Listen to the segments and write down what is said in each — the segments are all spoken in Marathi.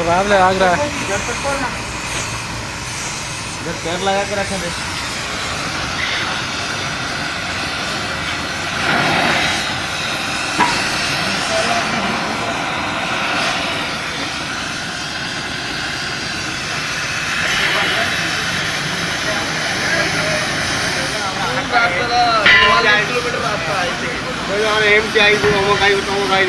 बाद आग रहा है। इधर पैर लगा के रखा दे। किलोमीटर रास्ता है एम टी आई अमुक आई तमुक आई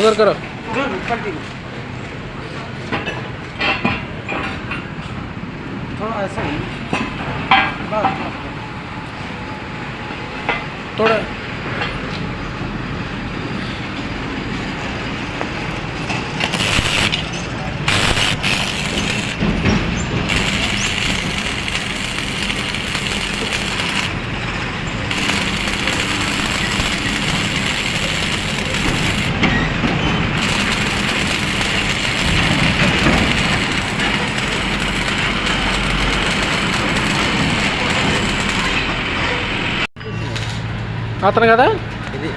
उधर करो। थोड़ा ऐसा ही थोड़ा అతను కదా ఇది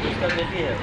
इसका बेटी है।